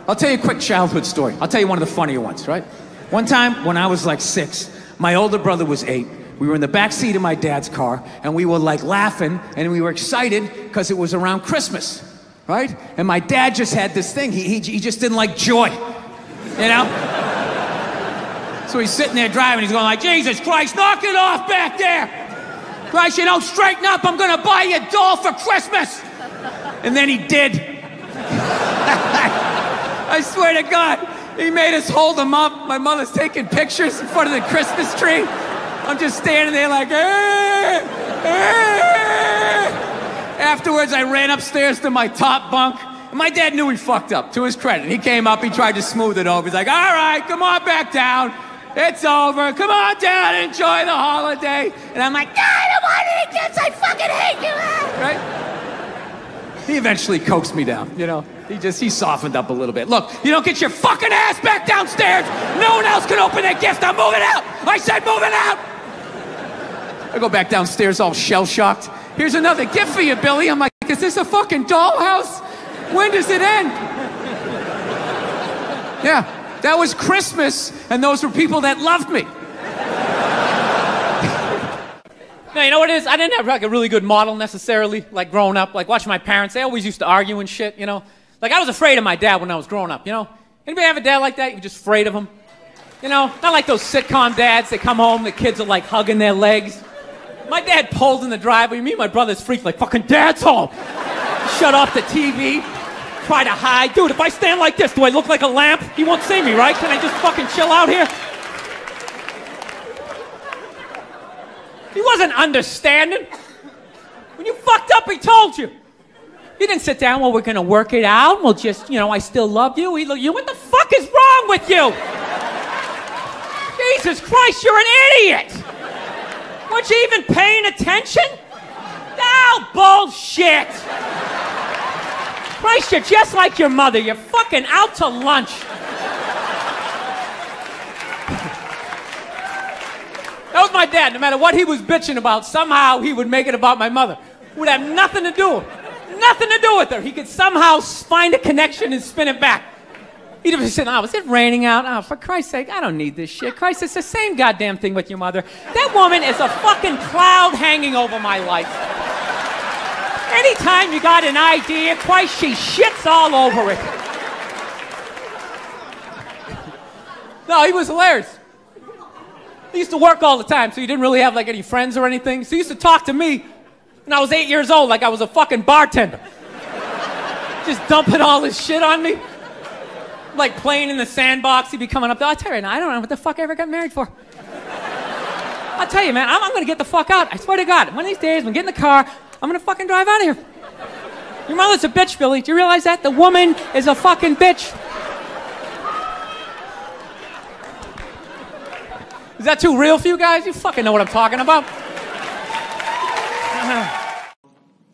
I'll tell you a quick childhood story. I'll tell you one of the funnier ones, right? One time when I was like 6, my older brother was 8. We were in the back seat of my dad's car, and we were like laughing, and we were excited because it was around Christmas, right? And my dad just had this thing. He just didn't like joy, you know? So he's sitting there driving. He's going like, Jesus Christ, knock it off back there. Christ, you don't straighten up. I'm going to buy you a doll for Christmas. And then he did. I swear to God, he made us hold him up. My mother's taking pictures in front of the Christmas tree. I'm just standing there like, eh, eh. Afterwards, I ran upstairs to my top bunk. And my dad knew he fucked up, to his credit. He came up, he tried to smooth it over. He's like, all right, come on back down. It's over. Come on down and enjoy the holiday. And I'm like, no, I don't want any kids. I fucking hate you. Right? He eventually coaxed me down, you know. He softened up a little bit. Look, you don't get your fucking ass back downstairs. No one else can open that gift. I'm moving out. I said moving out. I go back downstairs all shell-shocked. Here's another gift for you, Billy. I'm like, is this a fucking dollhouse? When does it end? Yeah, that was Christmas, and those were people that loved me. No, you know what it is? I didn't have like a really good model necessarily, like growing up, like watching my parents. They always used to argue and shit, you know? Like I was afraid of my dad when I was growing up, you know? Anybody have a dad like that? You're just afraid of him? You know, not like those sitcom dads that come home, the kids are like hugging their legs. My dad pulled in the driveway. Me and my brother's freaked like, fucking dad's home. Shut off the TV. Try to hide. Dude, if I stand like this, do I look like a lamp? He won't see me, right? Can I just fucking chill out here? He wasn't understanding. When you fucked up, he told you. He didn't sit down, well, we're going to work it out. We'll just, you know, I still love you. He looked, what the fuck is wrong with you? Jesus Christ, you're an idiot. Weren't you even paying attention? No, bullshit. Christ, you're just like your mother. You're fucking out to lunch. That was my dad. No matter what he was bitching about, somehow he would make it about my mother. It would have nothing to do with her. He could somehow find a connection and spin it back. He'd have said, oh, is it raining out? Oh, for Christ's sake, I don't need this shit. Christ, it's the same goddamn thing with your mother. That woman is a fucking cloud hanging over my life. Anytime you got an idea, Christ, she shits all over it. No, he was hilarious. He used to work all the time, so he didn't really have like any friends or anything. So he used to talk to me when I was 8 years old like I was a fucking bartender. Just dumping all his shit on me. Like playing in the sandbox, he'd be coming up there. I tell you right now, I don't know what the fuck I ever got married for. I'll tell you, man, I'm gonna get the fuck out. I swear to God, one of these days, I'm gonna get in the car, I'm gonna fucking drive out of here. Your mother's a bitch, Billy. Do you realize that? The woman is a fucking bitch. Is that too real for you guys? You fucking know what I'm talking about.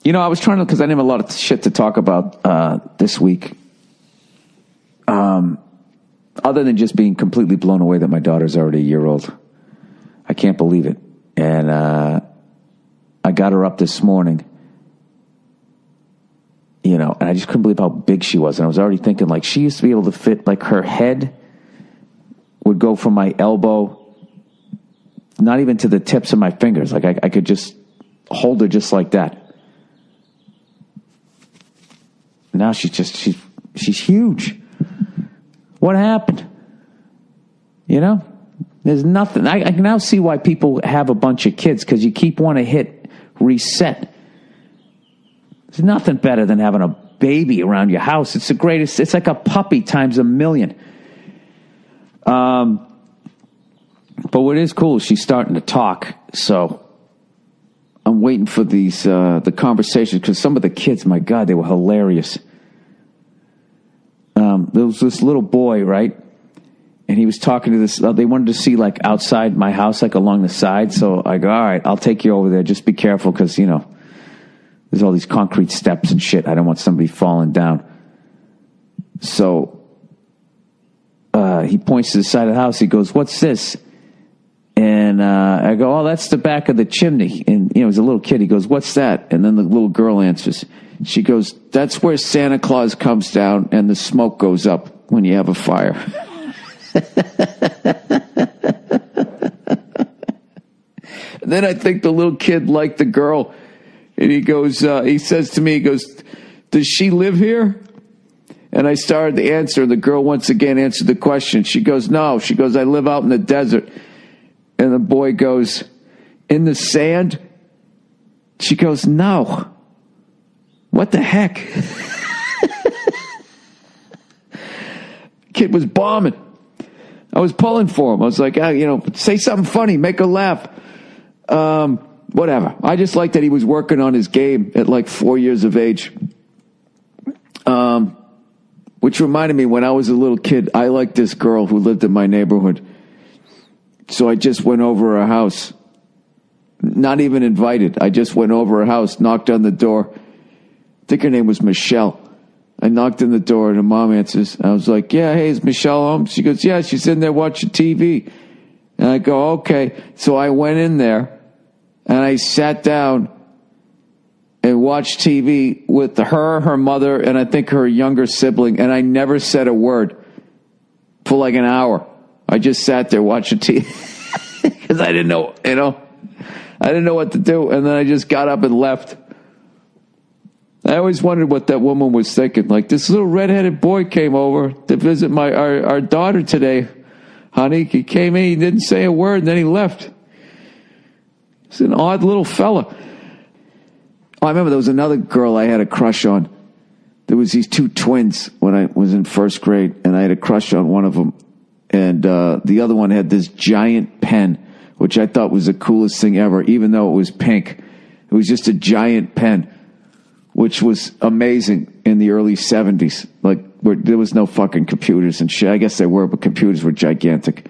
You know, I was trying to, because I didn't have a lot of shit to talk about this week. Other than just being completely blown away that my daughter's already a year old. I can't believe it. And I got her up this morning, you know, and I just couldn't believe how big she was. And I was already thinking, like, she used to be able to fit, like, her head would go from my elbow, not even to the tips of my fingers. Like, I could just hold her just like that. Now she's huge. What happened? You know? There's nothing. I can now see why people have a bunch of kids, because you keep wanting to hit reset. There's nothing better than having a baby around your house. It's the greatest. It's like a puppy times a million. But what is cool is she's starting to talk. So I'm waiting for these the conversations, because some of the kids, my God, they were hilarious. There was this little boy, right? And he was talking to this, they wanted to see like outside my house, like along the side. So I go, all right, I'll take you over there. Just be careful, because, you know, there's all these concrete steps and shit. I don't want somebody falling down. So he points to the side of the house. He goes, what's this? And I go, oh, that's the back of the chimney. And, you know, he's a little kid. He goes, what's that? And then the little girl answers. She goes, that's where Santa Claus comes down and the smoke goes up. when you have a fire. And then I think the little kid liked the girl. And he goes, he says to me, he goes, does she live here? And I started to answer. The girl once again answered the question. She goes, no. She goes, I live out in the desert. And the boy goes, in the sand? She goes, no. What the heck? Kid was bombing. I was pulling for him. I was like, say something funny, make her laugh. Whatever. I just liked that he was working on his game at like 4 years of age. Which reminded me, when I was a little kid, I liked this girl who lived in my neighborhood. So I just went over her house. Not even invited. I just went over her house, knocked on the door. I think her name was Michelle. I knocked on the door and her mom answers. I was like, yeah, hey, is Michelle home? She goes, yeah, she's in there watching TV. And I go, okay. So I went in there and I sat down and watched TV with her mother, and I think her younger sibling, and I never said a word for like an hour. I just sat there watching TV because I didn't know, I didn't know what to do. And then I just got up and left. I always wondered what that woman was thinking. Like, this little redheaded boy came over to visit our daughter today. Honey, he came in, he didn't say a word, and then he left. He's an odd little fella. Oh, I remember there was another girl I had a crush on. There was these two twins when I was in first grade, and I had a crush on one of them. And the other one had this giant pen, which I thought was the coolest thing ever, even though it was pink. It was just a giant pen, which was amazing in the early 70s. Like, there was no fucking computers and shit. I guess there were, but computers were gigantic.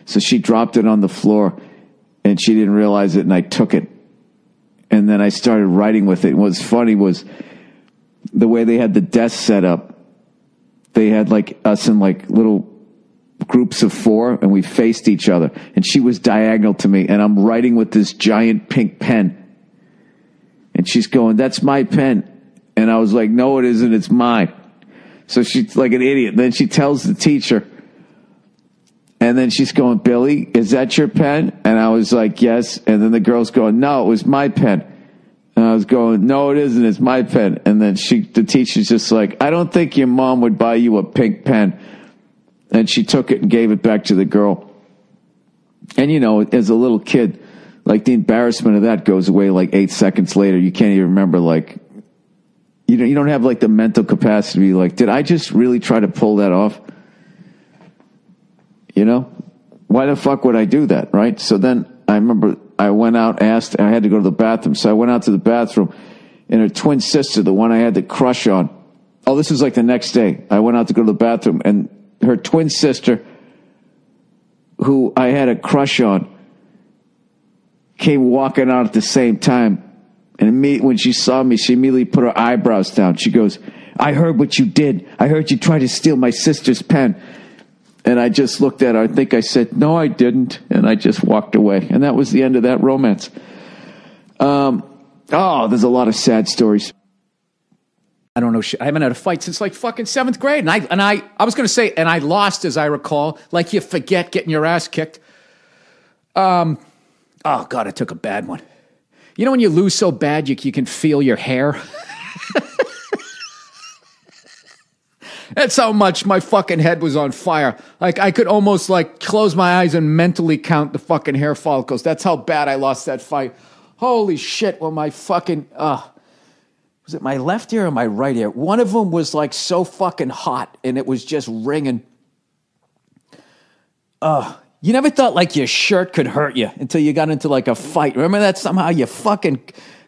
So she dropped it on the floor, and she didn't realize it, and I took it. And then I started writing with it. And what's funny was the way they had the desk set up. They had like us in like little groups of 4, and we faced each other. And she was diagonal to me, and I'm writing with this giant pink pen. And she's going, that's my pen. And I was like, no, it isn't. It's mine. So she's like an idiot. Then she tells the teacher. And then she's going, Billy, is that your pen? And I was like, yes. And then the girl's going, no, it was my pen. And I was going, no, it isn't. It's my pen. And then the teacher's just like, I don't think your mom would buy you a pink pen. And she took it and gave it back to the girl. And, as a little kid, like the embarrassment of that goes away like 8 seconds later. You can't even remember, like, you don't have like the mental capacity to be like, did I just really try to pull that off? Why the fuck would I do that, right? So then I remember I went out, I had to go to the bathroom. So I went out to the bathroom, and her twin sister, the one I had the crush on. Oh, this was like the next day. I went out to go to the bathroom, and her twin sister, who I had a crush on, came walking out at the same time. And when she saw me, she immediately put her eyebrows down. She goes, I heard what you did. I heard you tried to steal my sister's pen. And I just looked at her. I think I said, no, I didn't. And I just walked away. And that was the end of that romance. There's a lot of sad stories. I don't know. I haven't had a fight since like fucking 7th grade. And I was going to say, and I lost, as I recall, like you forget getting your ass kicked. Oh God, I took a bad one. You know when you lose so bad, you can feel your hair? That's how much my fucking head was on fire. Like, I could almost, like, close my eyes and mentally count the fucking hair follicles. That's how bad I lost that fight. Holy shit, well, my fucking, was it my left ear or my right ear? One of them was, like, so fucking hot, and it was just ringing. You never thought, like, your shirt could hurt you until you got into, like, a fight. Remember that? Somehow your fucking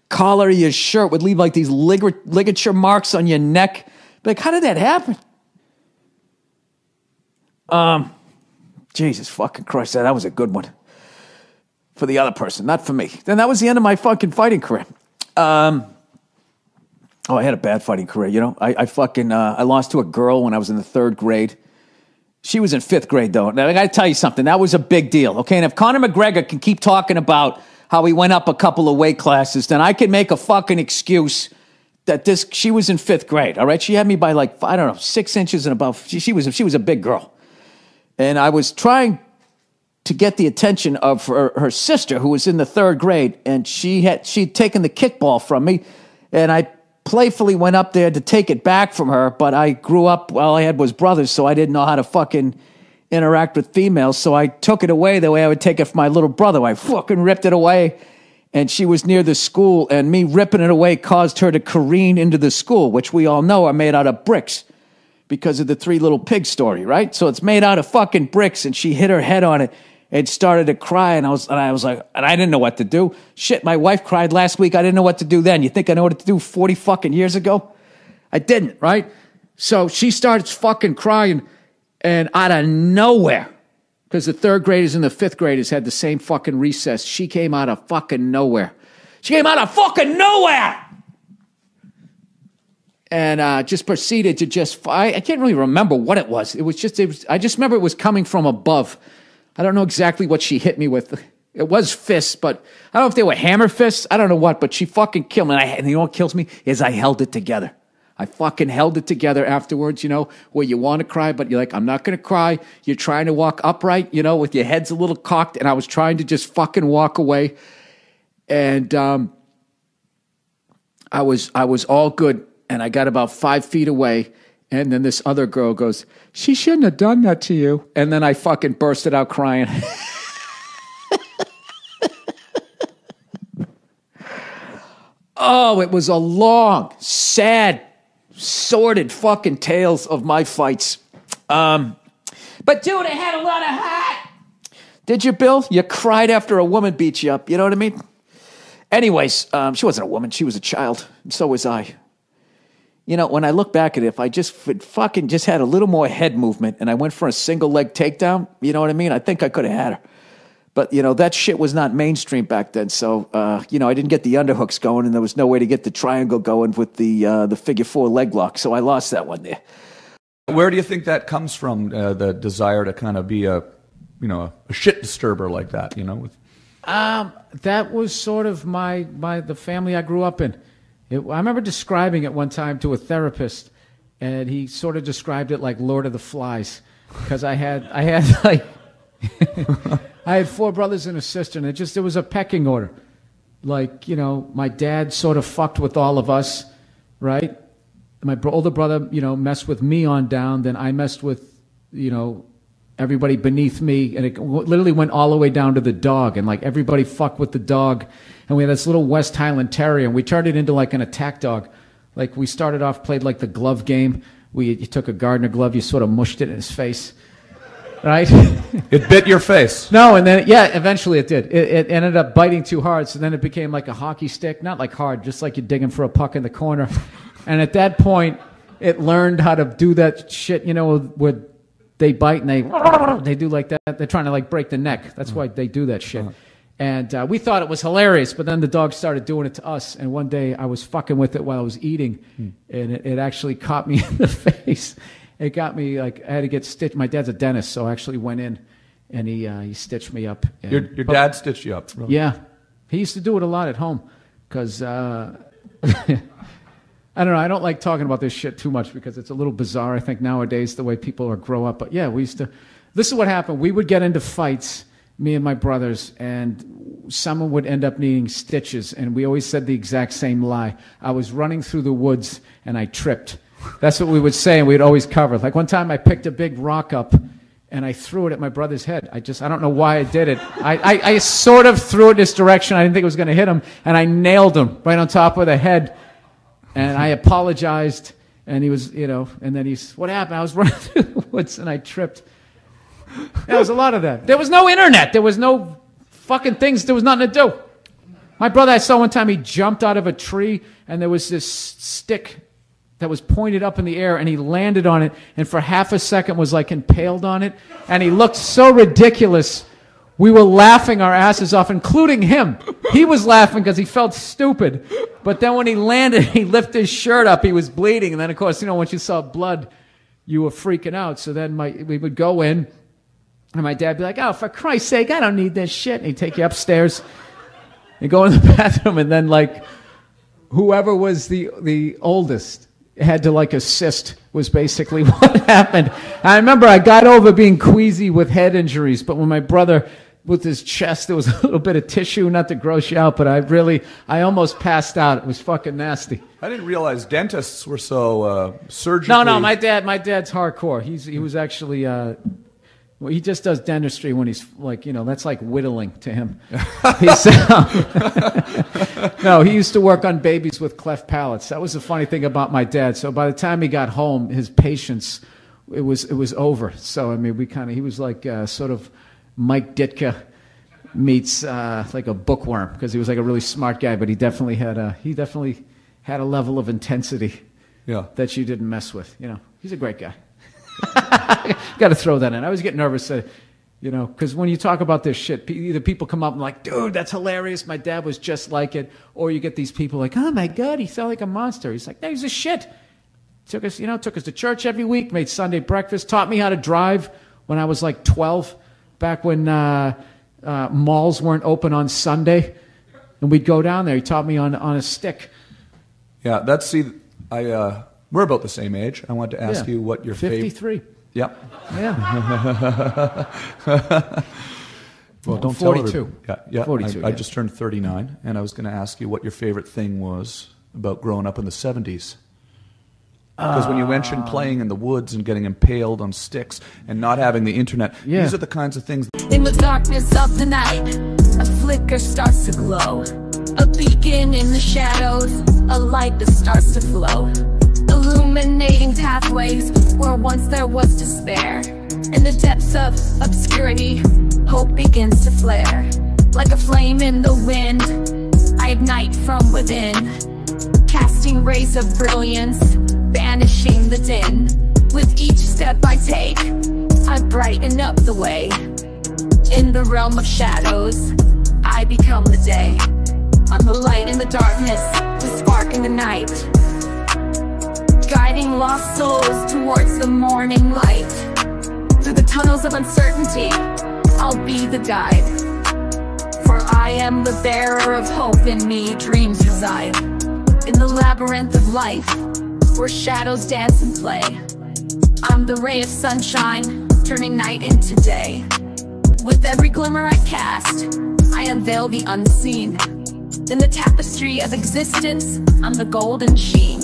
collar of your shirt would leave, like, these ligature marks on your neck. Like, how did that happen? Jesus fucking Christ, that was a good one. For the other person, not for me. Then that was the end of my fucking fighting career. I had a bad fighting career, I lost to a girl when I was in the 3rd grade. She was in 5th grade, though. Now, I got to tell you something. That was a big deal, okay? And if Conor McGregor can keep talking about how he went up a couple of weight classes, then I can make a fucking excuse that she was in 5th grade, all right? She had me by like, I don't know, 6 inches and above. She was a big girl. And I was trying to get the attention of her sister, who was in the 3rd grade, and she'd taken the kickball from me, and I playfully went up there to take it back from her, but I grew up, all I had was brothers, so I didn't know how to fucking interact with females, so I took it away the way I would take it from my little brother. I fucking ripped it away, and she was near the school, and me ripping it away caused her to careen into the school, which we all know are made out of bricks because of the 3 Little Pigs story, right? So it's made out of fucking bricks, and she hit her head on it and started to cry, and I was like, and I didn't know what to do. Shit, my wife cried last week. I didn't know what to do then. You think I know what to do 40 fucking years ago? I didn't, right? So she starts fucking crying, and out of nowhere, because the 3rd graders and the 5th graders had the same fucking recess. She came out of fucking nowhere. She came out of fucking nowhere! And just proceeded to I can't really remember what it was. I just remember it was coming from above. I don't know exactly what she hit me with. It was fists, but I don't know if they were hammer fists. I don't know what, but she fucking killed me. And you know what kills me? Is I held it together. I fucking held it together afterwards, where you want to cry, but you're like, I'm not going to cry. You're trying to walk upright, with your head's a little cocked, and I was trying to just fucking walk away. And I was all good, and I got about 5 feet away, and then this other girl goes, she shouldn't have done that to you. And then I fucking bursted out crying. Oh, it was a long, sad, sordid fucking tales of my fights. But dude, I had a lot of heart. Did you, Bill? You cried after a woman beat you up. You know what I mean? Anyways, she wasn't a woman. She was a child. And so was I. When I look back at it, if I just fucking just had a little more head movement and I went for a single leg takedown, you know what I mean? I think I could have had her. But, that shit was not mainstream back then. So, I didn't get the underhooks going, and there was no way to get the triangle going with the figure 4 leg lock. So I lost that one there. Where do you think that comes from, the desire to kind of be a shit disturber like that, That was sort of the family I grew up in. I remember describing it one time to a therapist, and he sort of described it like Lord of the Flies, because I had like... I had 4 brothers and a sister, and it was a pecking order. Like, my dad sort of fucked with all of us, right? My older brother, messed with me on down. Then I messed with, everybody beneath me. And it literally went all the way down to the dog. And, like, everybody fucked with the dog. And we had this little West Highland Terrier, and we turned it into, like, an attack dog. Like, we started off, played, like, the glove game. You took a gardener glove, you sort of mushed it in his face. Right? It bit your face. No, and then, eventually it did. It ended up biting too hard, so then it became like a hockey stick. Not like hard, just like you're digging for a puck in the corner. And at that point, it learned how to do that shit, where they bite and they do like that. They're trying to, like, break the neck. That's why they do that shit. And we thought it was hilarious, but then the dog started doing it to us. And one day I was fucking with it while I was eating, and it actually caught me in the face. It got me, like, I had to get stitched. My dad's a dentist, so I actually went in, and he stitched me up. And, your dad stitched you up? Really? Yeah. He used to do it a lot at home, because, I don't know, I don't like talking about this shit too much, because it's a little bizarre, I think, nowadays, the way people grow up. But, yeah, this is what happened. We would get into fights, me and my brothers, and someone would end up needing stitches, and we always said the exact same lie. I was running through the woods, and I tripped. That's what we would say, and we'd always cover. Like, one time I picked a big rock up, and I threw it at my brother's head. I don't know why I did it. I sort of threw it this direction. I didn't think it was going to hit him, and I nailed him right on top of the head. And I apologized, and he was, and then what happened? I was running through the woods, and I tripped. There was a lot of that. There was no internet. There was no fucking things. There was nothing to do. My brother, I saw one time, he jumped out of a tree, and there was this stick that was pointed up in the air, and he landed on it, and for half a second was like impaled on it, and he looked so ridiculous. We were laughing our asses off, including him. He was laughing because he felt stupid. But then when he landed, he lifted his shirt up. He was bleeding, and then, of course, once you saw blood, you were freaking out. So then we would go in, and my dad would be like, oh, for Christ's sake, I don't need this shit. And he'd take you upstairs and go in the bathroom, and then, like, whoever was the oldest had to like assist was basically what happened. I remember I got over being queasy with head injuries, but when my brother with his chest, there was a little bit of tissue, not to gross you out, but I almost passed out. It was fucking nasty. I didn't realize dentists were so surgically... No, my dad's hardcore. He was actually... well, he just does dentistry when he's like, that's like whittling to him. No, he used to work on babies with cleft palates. That was the funny thing about my dad. So by the time he got home, his patience, it was over. So, I mean, he was like sort of Mike Ditka meets like a bookworm, because he was like a really smart guy, but he definitely had a level of intensity that you didn't mess with. He's a great guy. Got to throw that in. I always get nervous, because when you talk about this shit, either people come up and like, dude, that's hilarious. My dad was just like it. Or you get these people like, oh my God, he sounded like a monster. He's like, no, he's a shit. Took us to church every week, made Sunday breakfast, taught me how to drive when I was like 12, back when malls weren't open on Sunday. And we'd go down there. He taught me on a stick. Yeah, we're about the same age. I wanted to ask you what your favorite... 53. Yep. Yeah. Well, don't 42. tell her. Yeah. 42. I just turned 39, and I was going to ask you what your favorite thing was about growing up in the 70s. Because when you mentioned playing in the woods and getting impaled on sticks and not having the internet, these are the kinds of things... In the darkness of the night, a flicker starts to glow. A beacon in the shadows, a light that starts to flow. Illuminating pathways where once there was despair. In the depths of obscurity, hope begins to flare. Like a flame in the wind, I ignite from within, casting rays of brilliance, banishing the din. With each step I take, I brighten up the way. In the realm of shadows, I become the day. I'm the light in the darkness, the spark in the night, guiding lost souls towards the morning light. Through the tunnels of uncertainty, I'll be the guide. For I am the bearer of hope, in me dreams reside. In the labyrinth of life, where shadows dance and play, I'm the ray of sunshine, turning night into day. With every glimmer I cast, I unveil the unseen. In the tapestry of existence, I'm the golden sheen.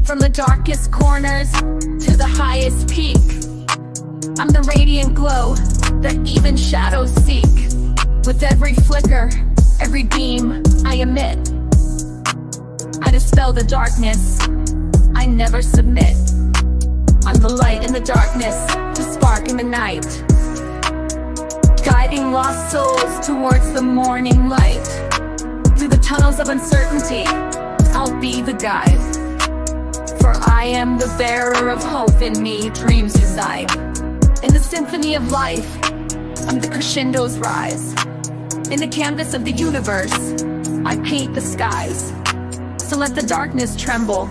From the darkest corners to the highest peak, I'm the radiant glow that even shadows seek. With every flicker, every beam I emit, I dispel the darkness, I never submit. I'm the light in the darkness, the spark in the night, guiding lost souls towards the morning light. Through the tunnels of uncertainty, I'll be the guide. For I am the bearer of hope, in me dreams reside. In the symphony of life, I'm the crescendo's rise. In the canvas of the universe, I paint the skies. So let the darkness tremble,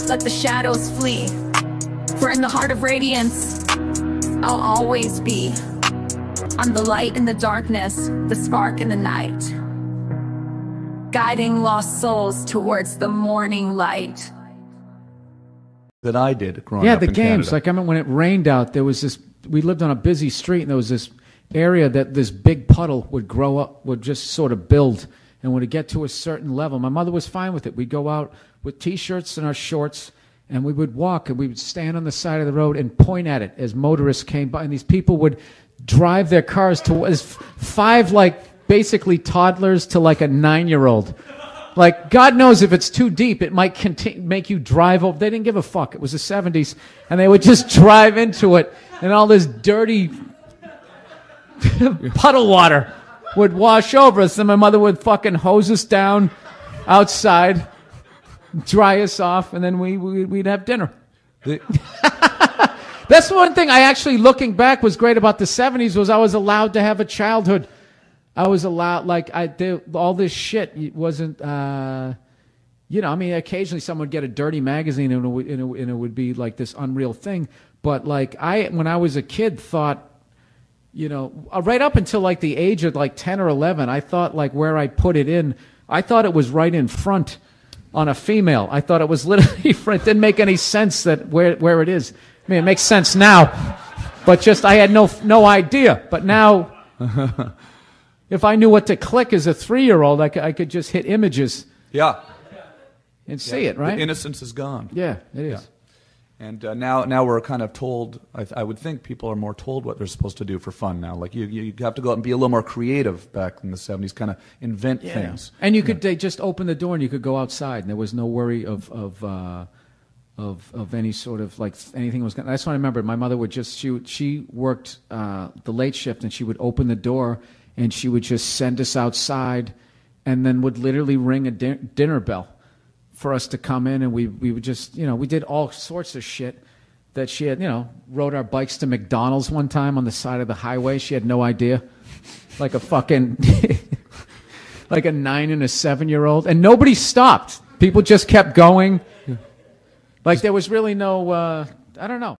let the shadows flee. For in the heart of radiance, I'll always be. I'm the light in the darkness, the spark in the night, guiding lost souls towards the morning light. That I did growing up in the games. Canada. Like, I mean, when it rained out, there was this... We lived on a busy street, and there was this area that this big puddle would grow up, would just sort of build. And when it get to a certain level, my mother was fine with it. We'd go out with T-shirts and our shorts, and we would walk, and we would stand on the side of the road and point at it as motorists came by. And these people would drive their cars to... as 5, like, basically toddlers to, like, a 9-year-old. Like, God knows if it's too deep, it might make you drive over. They didn't give a fuck. It was the 70s, and they would just drive into it, and all this dirty puddle water would wash over us, and my mother would fucking hose us down outside, dry us off, and then we'd have dinner. That's one thing I actually, looking back, was great about the 70s, was I was allowed to have a childhood. I was allowed, like, all this shit wasn't, I mean, occasionally someone would get a dirty magazine and it would be like this unreal thing. But, like, when I was a kid, thought, right up until, like, the age of, like, 10 or 11, I thought, like, where I put it in, I thought it was right in front. on a female. I thought it was literally, it didn't make any sense that where it is. I mean, it makes sense now, but just I had no idea. But now, if I knew what to click as a 3-year-old, I could just hit images. Yeah. And see it, right? The innocence is gone. Yeah, it is. Yeah. And now we're kind of told, I would think people are more told what they're supposed to do for fun now. Like you have to go out and be a little more creative back in the 70s, kind of invent things. And you could they just open the door and you could go outside, and there was no worry of any sort of like anything was going. That's what I remember. My mother would just she worked the late shift, and she would open the door and she would just send us outside, and then would literally ring a dinner bell for us to come in, and we would just, we did all sorts of shit that she had, rode our bikes to McDonald's one time on the side of the highway. She had no idea. Like a fucking, like a 9 and a 7-year-old. And nobody stopped. People just kept going. Like there was really no, I don't know.